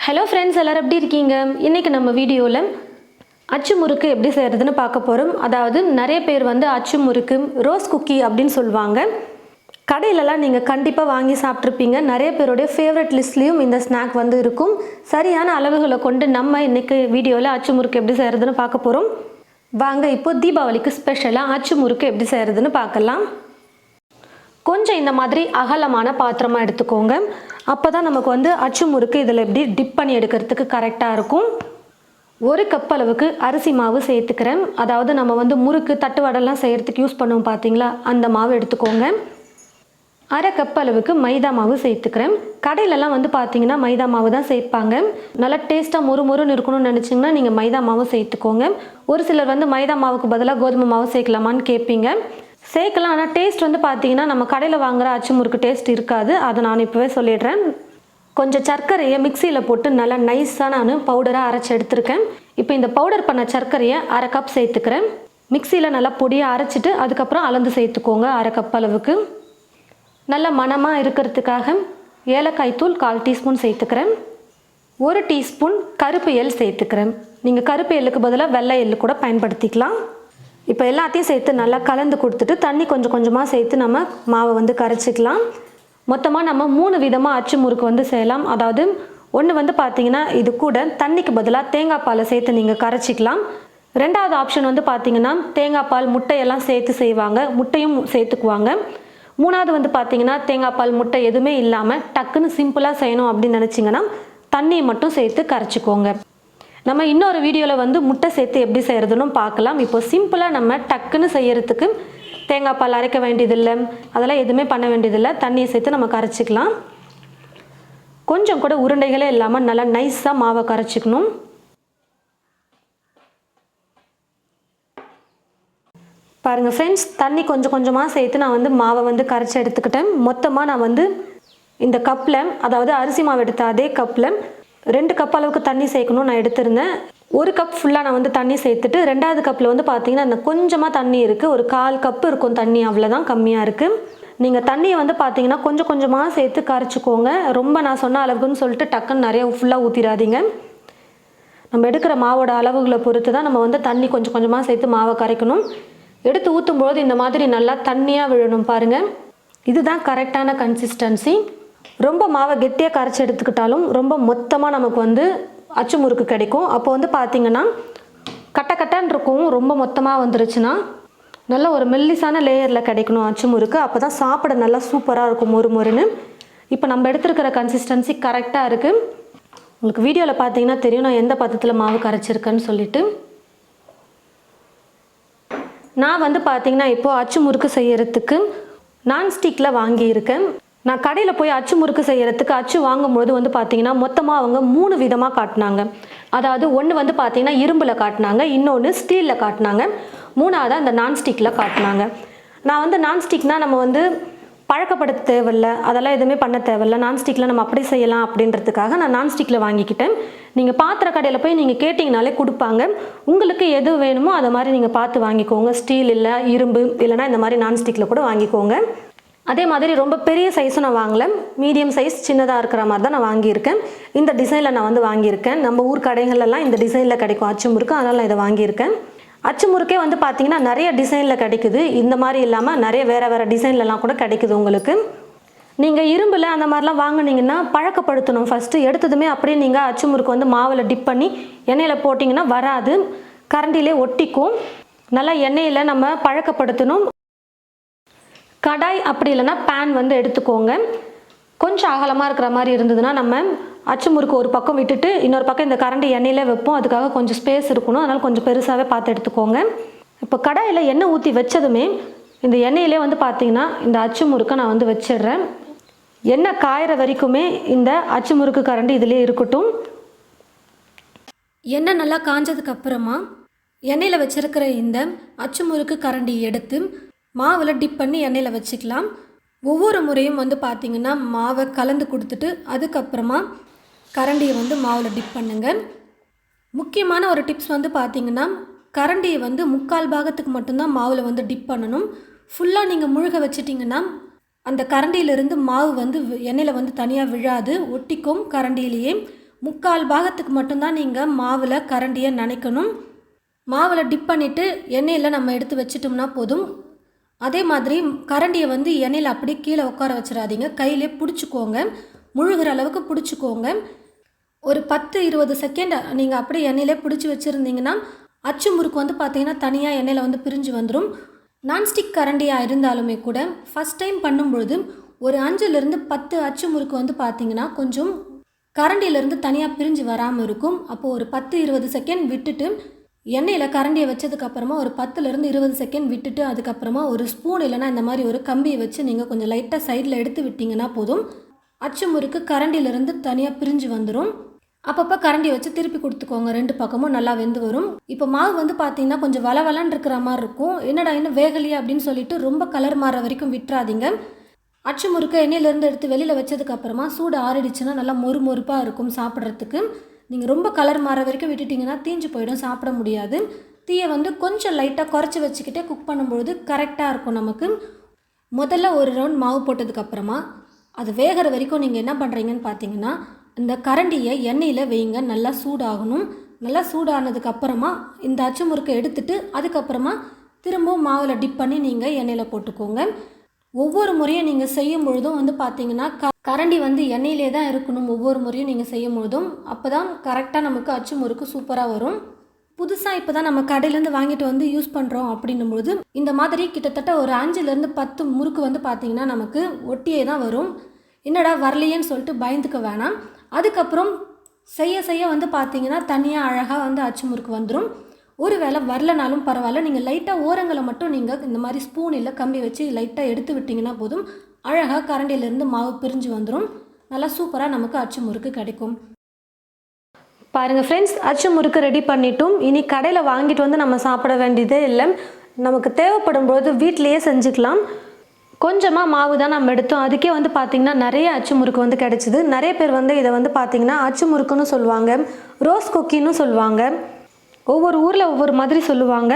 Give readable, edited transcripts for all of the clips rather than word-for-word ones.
Hello friends, எல்லோரும் எப்படி இருக்கீங்க? இன்றைக்கி நம்ம வீடியோவில் அச்சு முறுக்கு எப்படி செய்கிறதுன்னு பார்க்க போகிறோம். அதாவது நிறைய பேர் அச்சு முறுக்கு, ரோஸ் குக்கி அப்படின்னு சொல்லுவாங்க. கடையிலலாம் நீங்கள் கண்டிப்பாக வாங்கி சாப்பிட்ருப்பீங்க. நிறைய பேருடைய ஃபேவரட் லிஸ்ட்லேயும் இந்த ஸ்நாக் இருக்கும். சரியான அளவுகளை கொண்டு நம்ம இன்றைக்கி வீடியோவில் அச்சு முறுக்கு எப்படி செய்கிறதுன்னு பார்க்க போகிறோம். வாங்க இப்போ தீபாவளிக்கு ஸ்பெஷலாக அச்சு முறுக்கு எப்படி செய்கிறதுன்னு பார்க்கலாம். கொஞ்சம் இந்த மாதிரி அகலமான பாத்திரமாக எடுத்துக்கோங்க. அப்போ தான் நமக்கு அச்சு முறுக்கு இதில் எப்படி டிப் பண்ணி எடுக்கிறதுக்கு கரெக்டாக இருக்கும். 1 கப் அளவுக்கு அரிசி மாவு சேர்த்துக்கிறேன். அதாவது நம்ம முறுக்கு தட்டுவடெல்லாம் செய்கிறதுக்கு யூஸ் பண்ணுவோம் பார்த்தீங்களா, அந்த மாவு எடுத்துக்கோங்க. 1/2 கப் அளவுக்கு மைதா மாவு சேர்த்துக்கிறேன். கடையிலலாம் பார்த்தீங்கன்னா மைதா மாவு தான் சேர்ப்பாங்க. நல்லா டேஸ்ட்டாக மொறுமொறுன்னு இருக்கணும்னு நினச்சிங்கன்னா நீங்கள் மைதா மாவு சேர்த்துக்கோங்க. ஒரு சிலர் மைதா மாவுக்கு பதிலாக கோதுமை மாவு சேர்க்கலாமான்னு கேட்பீங்க. சேர்க்கலாம், ஆனால் டேஸ்ட் பார்த்தீங்கன்னா நம்ம கடையில் வாங்குகிற அச்சு முறுக்கு டேஸ்ட் இருக்காது. அதை நான் இப்போவே சொல்லிடுறேன். கொஞ்சம் சர்க்கரையை மிக்சியில் போட்டு நல்லா நைஸாக நான் பவுடராக அரைச்சி எடுத்துருக்கேன். இப்போ இந்த பவுடர் பண்ண சர்க்கரையை 1/2 கப் சேர்த்துக்கிறேன். மிக்சியில் நல்லா பொடியாக அரைச்சிட்டு அதுக்கப்புறம் அளந்து சேர்த்துக்கோங்க. 1/2 கப் அளவுக்கு. நல்ல மணமாக இருக்கிறதுக்காக ஏலக்காய் தூள் 1/4 டீஸ்பூன் சேர்த்துக்கிறேன். 1 டீஸ்பூன் கருப்பு எள் சேர்த்துக்கிறேன். நீங்கள் கருப்பு எள்ளுக்கு பதிலாக வெள்ளை எள்ளு கூட பயன்படுத்திக்கலாம். இப்போ எல்லாத்தையும் சேர்த்து நல்லா கலந்து கொடுத்துட்டு தண்ணி கொஞ்சம் கொஞ்சமாக சேர்த்து நம்ம மாவை கரைச்சிக்கலாம். மொத்தமாக நம்ம 3 விதமாக அச்சு முறுக்கு செய்யலாம். அதாவது ஒன்று பார்த்தீங்கன்னா இது கூட தண்ணிக்கு பதிலாக தேங்காய் பாலை சேர்த்து நீங்கள் கரைச்சிக்கலாம். 2வது ஆப்ஷன் பார்த்தீங்கன்னா தேங்காய் பால் முட்டையெல்லாம் சேர்த்து செய்வாங்க, முட்டையும் சேர்த்துக்குவாங்க. 3வது பார்த்தீங்கன்னா தேங்காய் பால் முட்டை எதுவுமே இல்லாமல் டக்குன்னு சிம்பிளாக செய்யணும் அப்படின்னு நினச்சிங்கன்னா தண்ணியை மட்டும் சேர்த்து கரைச்சிக்கோங்க. நம்ம இன்னொரு வீடியோவில் முட்டை சேர்த்து எப்படி செய்கிறதுன்னு பார்க்கலாம். இப்போ சிம்பிளாக நம்ம டக்குன்னு செய்கிறதுக்கு தேங்காய் பால் அரைக்க வேண்டியதில்லை, அதெல்லாம் எதுவுமே பண்ண வேண்டியதில்லை. தண்ணியை சேர்த்து நம்ம கரைச்சிக்கலாம். கொஞ்சம் கூட உருண்டைகளே இல்லாமல் நல்லா நைஸாக மாவை கரைச்சிக்கணும். பாருங்கள் ஃப்ரெண்ட்ஸ், தண்ணி கொஞ்சம் கொஞ்சமாக சேர்த்து நான் மாவை கரைச்சி எடுத்துக்கிட்டேன். மொத்தமாக நான் இந்த கப்பில், அதாவது அரிசி மாவு எடுத்த அதே கப்பில் 2 கப் அளவுக்கு தண்ணி சேர்க்கணும் நான் எடுத்திருந்தேன். 1 கப் ஃபுல்லாக நான் தண்ணி சேர்த்துட்டு 2வது கப்பில் பார்த்தீங்கன்னா அந்த கொஞ்சமாக தண்ணி இருக்குது. ஒரு 1/4 கப்பு இருக்கும் தண்ணி, அவ்வளோதான், கம்மியாக இருக்குது. நீங்கள் தண்ணியை பார்த்தீங்கன்னா கொஞ்சம் கொஞ்சமாக சேர்த்து கரைச்சிக்கோங்க. ரொம்ப நான் சொன்ன அளவுக்குன்னு சொல்லிட்டு டக்குன்னு நிறைய ஃபுல்லாக ஊற்றிடாதீங்க. நம்ம எடுக்கிற மாவோட அளவுகளை பொறுத்து தான் நம்ம தண்ணி கொஞ்சம் கொஞ்சமாக சேர்த்து மாவை கரைக்கணும். எடுத்து ஊற்றும்போது இந்த மாதிரி நல்லா தண்ணியாக விழணும் பாருங்கள். இதுதான் கரெக்டான கன்சிஸ்டன்சி. ரொம்ப மாவை கெட்டியாக கரைச்சி எடுத்துக்கிட்டாலும் ரொம்ப மொத்தமாக நமக்கு அச்சு முறுக்கு கிடைக்கும். அப்போ பார்த்தீங்கன்னா கட்டன்னு இருக்கும். ரொம்ப மொத்தமாக வந்துருச்சுன்னா நல்ல ஒரு மெல்லிசான லேயரில் கிடைக்கணும் அச்சு முறுக்கு. அப்போ தான் சாப்பிட நல்லா சூப்பராக இருக்கும், மொறுன்னு. இப்போ நம்ம எடுத்துருக்கிற கன்சிஸ்டன்சி கரெக்டாக இருக்குது. உங்களுக்கு வீடியோவில் பார்த்தீங்கன்னா தெரியும் நான் எந்த பதத்தில் மாவு கரைச்சிருக்கேன்னு சொல்லிட்டு. நான் பார்த்தீங்கன்னா இப்போது அச்சு முறுக்கு செய்யறதுக்கு நான்ஸ்டிக்கில் வாங்கியிருக்கேன். நான் கடையில் போய் அச்சு முறுக்கு செய்கிறதுக்கு அச்சு வாங்கும்போது பார்த்தீங்கன்னா மொத்தமாக அவங்க 3 விதமாக காட்டினாங்க. அதாவது ஒன்று பார்த்தீங்கன்னா இரும்பில் காட்டினாங்க, இன்னொன்று ஸ்டீலில் காட்டினாங்க, 3வது அந்த நான்ஸ்டிக்கில் காட்டினாங்க. நான் நான்ஸ்டிக்னால் நம்ம பழக்கப்படுத்த தேவையில்ல, அதெல்லாம் எதுவுமே பண்ண தேவையில்ல. நான்ஸ்டிக்கில் நம்ம அப்படி செய்யலாம் அப்படின்றதுக்காக நான் நான்ஸ்டிக்கில் வாங்கிக்கிட்டேன். நீங்கள் பாத்திர கடையில் போய் நீங்கள் கேட்டிங்கனாலே கொடுப்பாங்க. உங்களுக்கு எது வேணுமோ அதை மாதிரி நீங்கள் பார்த்து வாங்கிக்கோங்க. ஸ்டீல் இல்லை, இரும்பு இல்லைனா இந்த மாதிரி நான்ஸ்டிக்கில் கூட வாங்கிக்கோங்க. அதே மாதிரி ரொம்ப பெரிய சைஸும் நான் வாங்கலை, மீடியம் சைஸ் சின்னதாக இருக்கிற மாதிரி தான் நான் வாங்கியிருக்கேன். இந்த டிசைனில் நான் வாங்கியிருக்கேன். நம்ம ஊர் கடைகளெல்லாம் இந்த டிசைனில் கிடைக்கும் அச்சு முறுக்கு, அதனால் நான் இதை வாங்கியிருக்கேன். அச்சு முறுக்கே பார்த்தீங்கன்னா நிறைய டிசைனில் கிடைக்குது. இந்த மாதிரி இல்லாமல் நிறைய வேறு டிசைன்லலாம் கூட கிடைக்குது உங்களுக்கு. நீங்கள் இரும்பில் அந்த மாதிரிலாம் வாங்கினீங்கன்னா பழக்கப்படுத்தணும். ஃபஸ்ட்டு எடுத்ததுமே அப்படியே நீங்கள் அச்சு முறுக்கு மாவில் டிப் பண்ணி எண்ணெயில் போட்டிங்கன்னா வராது, கரண்டிலே ஒட்டிக்கும். நல்லா எண்ணெயில் நம்ம பழக்கப்படுத்தணும். கடாய் அப்படி இல்லைன்னா பேன் எடுத்துக்கோங்க. கொஞ்சம் அகலமாக இருக்கிற மாதிரி இருந்ததுன்னா நம்ம அச்சு முறுக்கு ஒரு பக்கம் விட்டுட்டு இன்னொரு பக்கம் இந்த கரண்டி எண்ணெயிலே வைப்போம். அதுக்காக கொஞ்சம் ஸ்பேஸ் இருக்கணும், அதனால் கொஞ்சம் பெருசாகவே பார்த்து எடுத்துக்கோங்க. இப்போ கடாயில் எண்ணெய் ஊற்றி வச்சதுமே இந்த எண்ணெயிலே பார்த்தீங்கன்னா இந்த அச்சு முறுக்கை நான் வச்சிடுறேன். எண்ணெய் காயிற வரைக்குமே இந்த அச்சு முறுக்கு கரண்டி இதிலே இருக்கட்டும். எண்ணெய் நல்லா காஞ்சதுக்கு அப்புறமா எண்ணெயில் வச்சிருக்கிற இந்த அச்சு முறுக்கு கரண்டி எடுத்து மாவில் டிப் பண்ணி எண்ணெயில் வச்சுக்கலாம். ஒவ்வொரு முறையும் பார்த்தீங்கன்னா மாவை கலந்து கொடுத்துட்டு அதுக்கப்புறமா கரண்டியை மாவில் டிப் பண்ணுங்கள். முக்கியமான ஒரு டிப்ஸ் பார்த்தீங்கன்னா கரண்டியை 3/4 பாகத்துக்கு மட்டும்தான் மாவில் டிப் பண்ணணும். ஃபுல்லாக நீங்கள் முழுக வச்சிட்டிங்கன்னா அந்த கரண்டியிலிருந்து மாவு எண்ணெயில் தனியாக விழாது, ஒட்டிக்கும் கரண்டியிலேயே. முக்கால் பாகத்துக்கு மட்டும்தான் நீங்கள் மாவில் கரண்டியை நனைக்கணும். மாவில் டிப் பண்ணிவிட்டு எண்ணெயில் நம்ம எடுத்து வச்சிட்டோம்னா போதும். அதே மாதிரி கரண்டியை வந்து எண்ணெயில் அப்படியே கீழே உட்கார வச்சிடாதீங்க, கையிலே பிடிச்சிக்கோங்க, முழுகிற அளவுக்கு பிடிச்சிக்கோங்க. ஒரு 10-20 செகண்ட் நீங்கள் அப்படியே எண்ணெயிலே பிடிச்சி வச்சுருந்தீங்கன்னா அச்சு முறுக்கு வந்து பார்த்திங்கன்னா தனியாக எண்ணெயில் வந்து பிரிஞ்சு வந்துடும். நான்ஸ்டிக் கரண்டியாக இருந்தாலுமே கூட ஃபஸ்ட் டைம் பண்ணும்பொழுது ஒரு 5-10 அச்சு முறுக்கு வந்து பார்த்திங்கன்னா கொஞ்சம் கரண்டியிலேருந்து தனியாக பிரிஞ்சு வராமல் இருக்கும். அப்போது ஒரு 10-20 செகண்ட் விட்டுட்டு எண்ணெயில் கரண்டியை வச்சதுக்கப்புறமா ஒரு 10-20 செகண்ட் விட்டுட்டு அதுக்கப்புறமா ஒரு ஸ்பூன் இல்லைனா இந்த மாதிரி ஒரு கம்பியை வச்சு நீங்கள் கொஞ்சம் லைட்டாக சைடில் எடுத்து விட்டிங்கன்னா போதும். அச்சு முறுக்கு கரண்டியிலேருந்து தனியாக பிரிஞ்சு வந்துடும். அப்பப்போ கரண்டி வச்சு திருப்பி கொடுத்துக்கோங்க, 2 பக்கமும் நல்லா வெந்து வரும். இப்போ மாவு வந்து பார்த்திங்கன்னா கொஞ்சம் வளவலன்னு இருக்கிற மாதிரி இருக்கும். என்னடா இன்னும் வேகலையே அப்படின்னு சொல்லிட்டு ரொம்ப கலர் மாற வரைக்கும் விட்டுறாதீங்க. அச்சு முறுக்க எண்ணெயிலேருந்து எடுத்து வெளியில் வச்சதுக்கப்புறமா சூடு ஆறிடுச்சுன்னா நல்லா மொறுமொறுப்பாக இருக்கும் சாப்பிட்றதுக்கு. நீங்கள் ரொம்ப கலர் மாற வரைக்கும் விட்டுட்டிங்கன்னா தீஞ்சு போயிடும், சாப்பிட முடியாது. தீயை வந்து கொஞ்சம் லைட்டாக குறைச்சி வச்சுக்கிட்டே குக் பண்ணும்பொழுது கரெக்டாக இருக்கும் நமக்கு. முதல்ல ஒரு ரவுண்ட் மாவு போட்டதுக்கப்புறமா அது வேகிற வரைக்கும் நீங்கள் என்ன பண்ணுறீங்கன்னு பார்த்தீங்கன்னா இந்த கரண்டியை எண்ணெயில் வைங்க, நல்லா சூடாகணும். நல்லா சூடானதுக்கப்புறமா இந்த அச்சு முறுக்கை எடுத்துகிட்டு அதுக்கப்புறமா திரும்பவும் மாவில் டிப் பண்ணி நீங்கள் எண்ணெயில் போட்டுக்கோங்க. ஒவ்வொரு முறையும் நீங்கள் செய்யும் பொழுதும் வந்து பார்த்திங்கன்னா கரண்டி வந்து எண்ணெயிலே தான் இருக்கணும். ஒவ்வொரு முறையும் நீங்கள் செய்யும் பொழுதும் அப்போ தான் கரெக்டாக நமக்கு அச்சு முறுக்கு சூப்பராக வரும். புதுசாக இப்போ தான் நம்ம கடையிலேருந்து வாங்கிட்டு வந்து யூஸ் பண்ணுறோம் அப்படின்னும்பொழுது இந்த மாதிரி கிட்டத்தட்ட ஒரு 5-10 முறுக்கு வந்து பார்த்திங்கன்னா நமக்கு ஒட்டியே தான் வரும். என்னடா வரலையேன்னு சொல்லிட்டு பயந்துக்க வேணாம். அதுக்கப்புறம் செய்ய செய்ய வந்து பார்த்திங்கன்னா தனியாக அழகாக வந்து அச்சு முறுக்கு வந்துடும். ஒரு வேளை வரலனாலும் பரவாயில்ல, நீங்கள் லைட்டாக ஓரங்களை மட்டும் நீங்கள் இந்த மாதிரி ஸ்பூன் இல்லை கம்பி வச்சு லைட்டாக எடுத்து விட்டிங்கன்னா போதும், அழகாக கரண்டியிலேருந்து மாவு பிரிஞ்சு வந்துடும். நல்லா சூப்பராக நமக்கு அச்சு முறுக்கு கிடைக்கும். பாருங்கள் ஃப்ரெண்ட்ஸ், அச்சு முறுக்கு ரெடி பண்ணிட்டோம். இனி கடையில் வாங்கிட்டு வந்து நம்ம சாப்பிட வேண்டியதே இல்லை. நமக்கு தேவைப்படும் போது வீட்டிலையே செஞ்சுக்கலாம். கொஞ்சமாக மாவு தான் நம்ம எடுத்தோம், அதுக்கே வந்து பார்த்திங்கன்னா நிறைய அச்சு முறுக்கு வந்து கிடச்சிது. நிறைய பேர் வந்து இதை வந்து பார்த்திங்கன்னா அச்சு முறுக்குன்னு சொல்லுவாங்க, ரோஸ் குக்கின்னு சொல்லுவாங்க. ஒவ்வொரு ஊரில் ஒவ்வொரு மாதிரி சொல்லுவாங்க.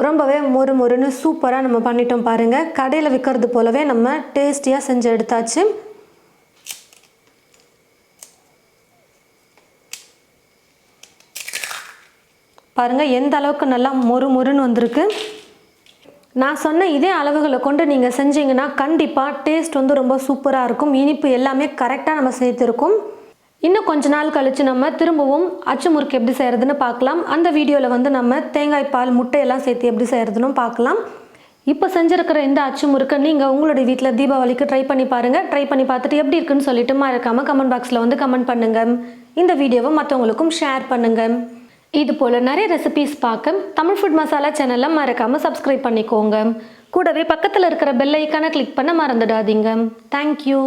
ரொம்பவே மொறுன்னு சூப்பராக நம்ம பண்ணிட்டோம் பாருங்கள். கடையில் விற்கிறது போலவே நம்ம டேஸ்டியாக செஞ்சு எடுத்தாச்சு. பாருங்கள் எந்த அளவுக்கு நல்லா மொறுன்னு வந்திருக்கு. நான் சொன்ன இதே அளவுகளை கொண்டு நீங்கள் செஞ்சீங்கன்னா கண்டிப்பாக டேஸ்ட் வந்து ரொம்ப சூப்பராக இருக்கும். இனிப்பு எல்லாமே கரெக்டாக நம்ம சேர்த்துருக்கோம். இன்னும் கொஞ்ச நாள் கழித்து நம்ம திரும்பவும் அச்சு முறுக்கு எப்படி செய்கிறதுன்னு பார்க்கலாம். அந்த வீடியோவில் வந்து நம்ம தேங்காய் பால் முட்டையெல்லாம் சேர்த்து எப்படி செய்கிறதுன்னு பார்க்கலாம். இப்போ செஞ்சுருக்கிற இந்த அச்சு முறுக்கை நீங்கள் உங்களுடைய வீட்டில் தீபாவளிக்கு ட்ரை பண்ணி பாருங்கள். ட்ரை பண்ணி பார்த்துட்டு எப்படி இருக்குன்னு சொல்லிட்டு மறக்காமல் கமெண்ட் பாக்ஸில் வந்து கமெண்ட் பண்ணுங்கள். இந்த வீடியோவை மற்றவங்களுக்கும் ஷேர் பண்ணுங்கள். இது போல் நிறைய ரெசிபீஸ் பார்க்க தமிழ் ஃபுட் மசாலா சேனலை மறக்காமல் சப்ஸ்கிரைப் பண்ணிக்கோங்க. கூடவே பக்கத்தில் இருக்கிற பெல் ஐக்கானை கிளிக் பண்ண மறந்துடாதீங்க. தேங்க்யூ.